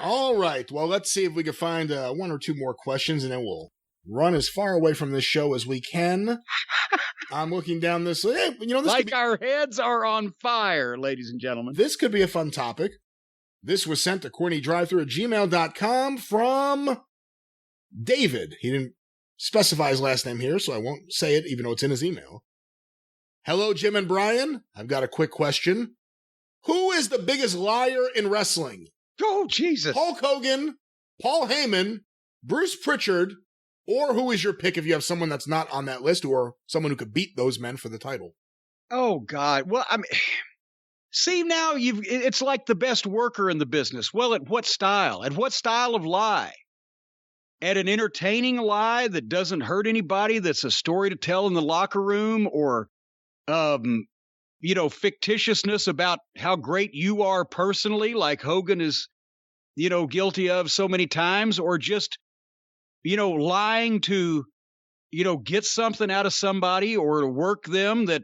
All right. Well, let's see if we can find one or two more questions, and then we'll run as far away from this show as we can. I'm looking down this. Hey, this like our heads are on fire, ladies and gentlemen. This could be a fun topic. This was sent to CornyDriveThru@gmail.com from David. He didn't specify his last name here, so I won't say it, even though it's in his email. Hello, Jim and Brian. I've got a quick question. Who is the biggest liar in wrestling? Oh, Jesus. Hulk Hogan, Paul Heyman, Bruce Pritchard, or who is your pick if you have someone that's not on that list or someone who could beat those men for the title? Oh, God. Well, I mean, see, now it's like the best worker in the business. Well, at what style? At what style of lie? At an entertaining lie that doesn't hurt anybody, that's a story to tell in the locker room, or, fictitiousness about how great you are personally, like Hogan is, guilty of so many times, or just, lying to, get something out of somebody or to work them that,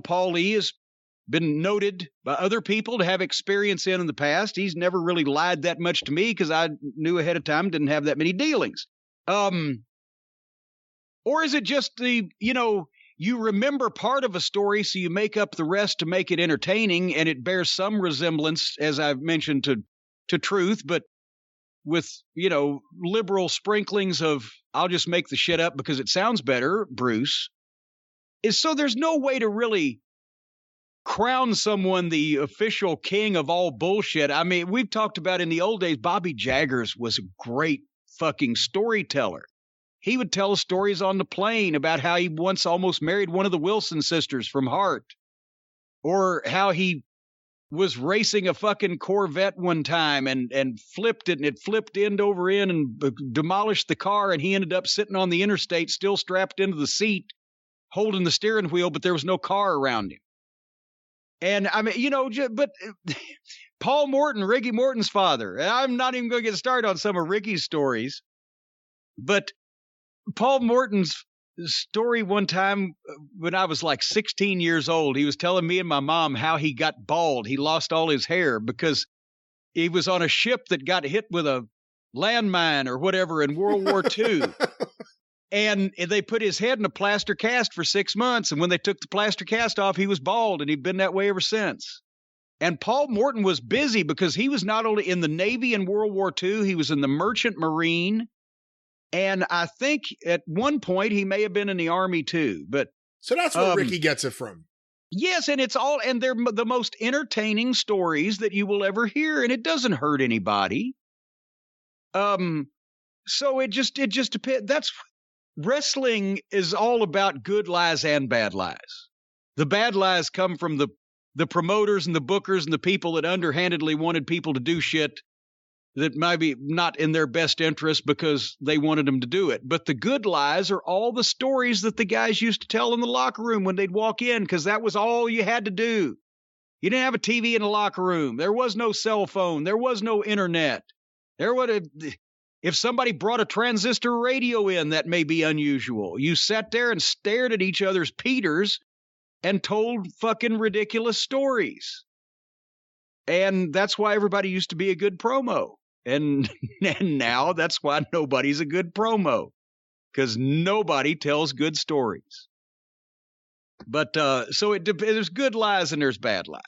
Paul Lee has been noted by other people to have experience in the past. He's never really lied that much to me because I knew ahead of time, didn't have that many dealings. Or is it just you remember part of a story, so you make up the rest to make it entertaining, and it bears some resemblance, as I've mentioned, to truth, but with, liberal sprinklings of, I'll just make the shit up because it sounds better, Bruce. So there's no way to really crown someone the official king of all bullshit. I mean, we've talked about in the old days, Bobby Jaggers was a great fucking storyteller. He would tell stories on the plane about how he once almost married one of the Wilson sisters from Heart, or how he was racing a fucking Corvette one time and flipped it, and it flipped end over end and demolished the car, and he ended up sitting on the interstate still strapped into the seat holding the steering wheel, but there was no car around him. And I mean, but Paul Morton, Ricky Morton's father, I'm not even going to get started on some of Ricky's stories, but Paul Morton's story one time when I was like 16 years old, he was telling me and my mom how he got bald. He lost all his hair because he was on a ship that got hit with a landmine or whatever in World War II. And they put his head in a plaster cast for 6 months. And when they took the plaster cast off, he was bald, and he'd been that way ever since. And Paul Morton was busy because he was not only in the Navy in World War II, he was in the Merchant Marine. And I think at one point he may have been in the Army too. But so that's where Ricky gets it from. Yes, and they're the most entertaining stories that you will ever hear, and it doesn't hurt anybody. So it just depends. Wrestling is all about good lies and bad lies. The bad lies come from the promoters and the bookers and the people that underhandedly wanted people to do shit that might be not in their best interest because they wanted them to do it. But the good lies are all the stories that the guys used to tell in the locker room when they'd walk in, because that was all you had to do. You didn't have a TV in the locker room. There was no cell phone. There was no internet. If somebody brought a transistor radio in, that may be unusual. You sat there and stared at each other's Peters and told fucking ridiculous stories. And that's why everybody used to be a good promo. And now that's why nobody's a good promo, because nobody tells good stories. But so there's good lies and there's bad lies.